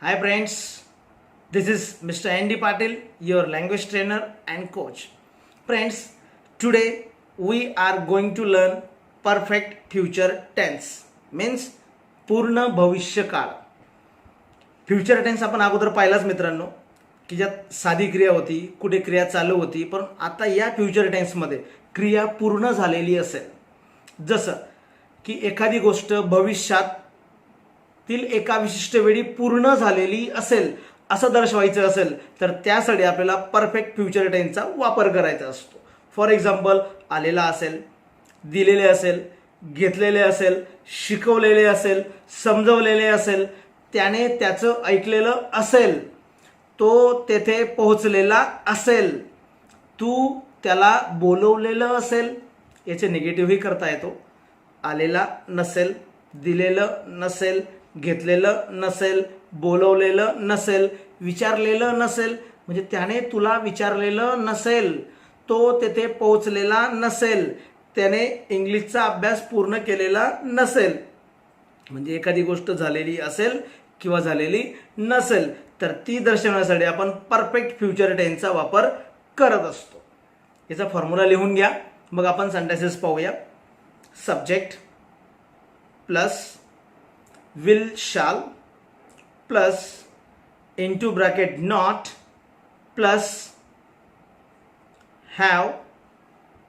Hi friends, this is Mr. Andy Patil, your language trainer and coach. Friends, today we are going to learn perfect future tense, means पूर्ण भविष्य काळ. Future tense आपण अगोदर पाहिलाच मित्रांनो, की ज्यात साधी क्रिया होती, कुठे क्रिया चालू होती, पण आता या फ्युचर टेन्समध्ये क्रिया पूर्ण झालेली असेल. जसं की एखादी गोष्ट भविष्यात तील एका विशिष्ट वेळी पूर्ण झालेली असेल असं दर्शवायचं असेल तर त्यासाठी आपल्याला परफेक्ट फ्युचर टेन्सचा वापर करायचा असतो. फॉर एक्झाम्पल, आलेला असेल, दिलेले असेल, घेतलेले असेल, शिकवलेले असेल, समजवलेले असेल, त्याने त्याचं ऐकलेलं असेल, तो तेथे पोहोचलेला असेल, तू त्याला बोलवलेलं असेल. याचे निगेटिव्हही करता येतो. आलेला नसेल, दिलेलं नसेल, घेतलेलं नसेल, बोलवलेलं नसेल, विचारलेलं नसेल, म्हणजे त्याने तुला विचारलेलं नसेल, तो तेथे पोहोचलेला नसेल, त्याने इंग्लिशचा अभ्यास पूर्ण केलेला नसेल. म्हणजे एखादी गोष्ट झालेली असेल किंवा झालेली नसेल तर ती दर्शवण्यासाठी आपण परफेक्ट फ्युचर टेन्सचा वापर करत असतो. याचा फॉर्म्युला लिहून घ्या, मग आपण सेंटेन्सेस पाहूया. Subject plus will, shall, plus into bracket not, plus have,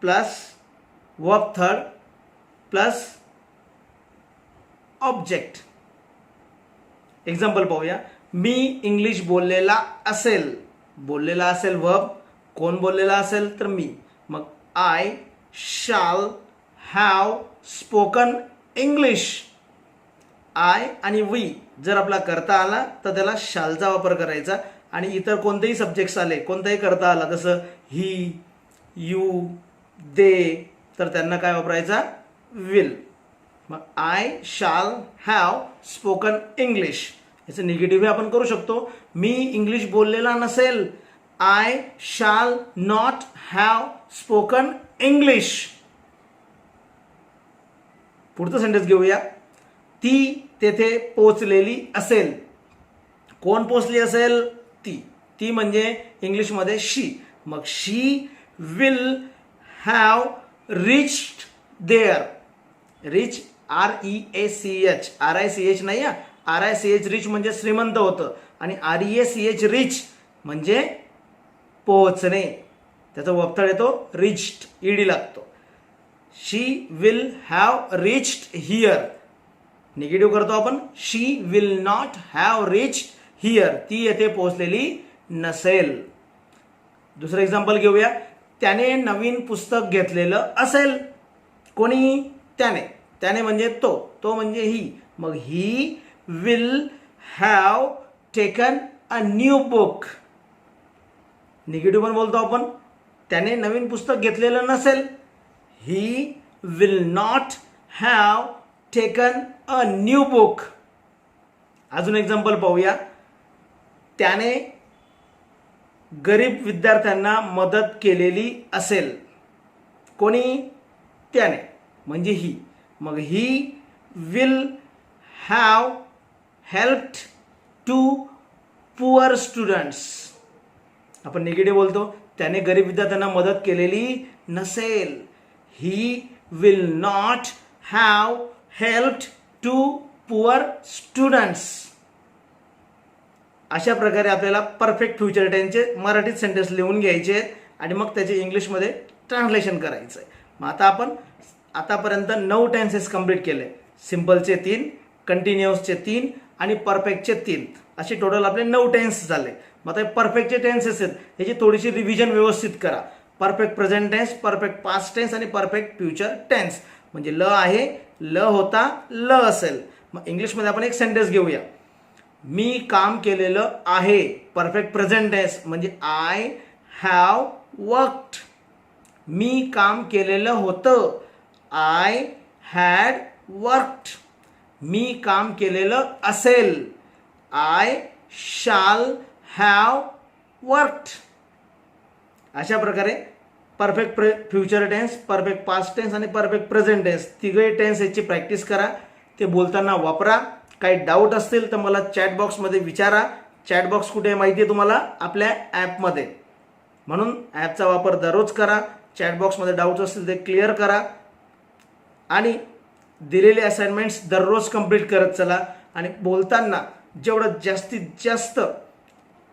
plus verb third, plus object. Example पाहूया. मी इंग्लिश बोललेला असेल. बोललेला असेल वर्ब, कोण बोललेला असेल तर मी. मग I shall have spoken English. I आणि वी जर आपला करता आला तर त्याला शालचा वापर करायचा, आणि इतर कोणतेही सब्जेक्ट्स आले, कोणताही करता आला, जसं ही, यू, दे, तर त्यांना काय वापरायचा? विल. मग I shall have spoken English. याचं निगेटिव्ह आपण करू शकतो. मी इंग्लिश बोललेला नसेल. आय शाल नॉट हॅव स्पोकन इंग्लिश. पुढचं सेंटेन्स घेऊया. ती तेथे पोचलेली असेल. कोण पोचली असेल? ती. ती म्हणजे इंग्लिशमध्ये शी. मग she will have reached there. Reach REACH, RICH नाही, RICH रिच म्हणजे श्रीमंत होतं, आणि REACH रिच म्हणजे पोहोचणे. त्याचा वक्तळ येतो रिच्ड, ईडी लागतो. She will have reached here. Negative करतो आपण. She will not have reach here. ती येथे पोहोचलेली नसेल. दुसरं एक्झाम्पल घेऊया. त्याने नवीन पुस्तक घेतलेलं असेल. कोणी? त्याने. त्याने म्हणजे तो. तो म्हणजे ही. मग he will have taken a new book. Negative पण बोलतो आपण. त्याने नवीन पुस्तक घेतलेलं नसेल. He will not have taken a new book. अजून एक्झाम्पल पाहूया. त्याने गरीब विद्यार्थ्यांना मदत केलेली असेल. कोणी? त्याने म्हणजे ही. मग he will have helped to poor students. आपण निगेटिव्ह बोलतो. त्याने गरीब विद्यार्थ्यांना मदत केलेली नसेल. He will not have helped to poor students. अशा प्रकारे आपल्याला परफेक्ट फ्युचर टेन्सचे मराठीत सेंटेन्स लिहून घ्यायचे आहेत आणि मग त्याचे इंग्लिशमध्ये ट्रान्सलेशन करायचं आहे. मग आता आपण आतापर्यंत 9 टेन्सेस कंप्लीट केले. सिम्पलचे 3, कंटिन्युअसचे 3 आणि परफेक्टचे 3, असे टोटल आपले 9 टेन्स झाले. मग आता परफेक्टचे टेन्सेस आहेत, ह्याची थोडीशी रिव्हिजन व्यवस्थित करा. Perfect present tense, perfect past tense आणि परफेक्ट फ्युचर टेन्स. म्हणजे ल आहे, ल होता, ल असेल. मग इंग्लिशमध्ये आपण एक सेंटेन्स घेऊया. मी काम केलेलं आहे. परफेक्ट प्रेझेंट टेन्स म्हणजे आय हॅव वर्कड. मी काम केलेलं होतं. I had worked. मी काम केलेलं असेल. I shall have worked. अशा प्रकारे perfect future tense, perfect past tense आणि परफेक्ट प्रेझेंट टेन्स, तिघे टेन्स याची प्रॅक्टिस करा. ते बोलताना वापरा. काही डाऊट असतील तर मला चॅट बॉक्समध्ये विचारा. चॅट बॉक्स कुठे आहे माहिती आहे तुम्हाला? आपल्या ॲपमध्ये. म्हणून ॲपचा वापर दररोज करा. चॅट बॉक्समध्ये डाऊट्स असतील ते क्लिअर करा आणि दिलेले असाइनमेंट्स दररोज कंप्लीट करत चला. आणि बोलताना जेवढं जास्तीत जास्त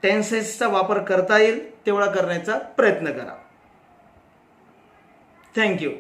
टेन्सेसचा वापर करता येईल तेवढा करण्याचा प्रयत्न करा. थँक्यू.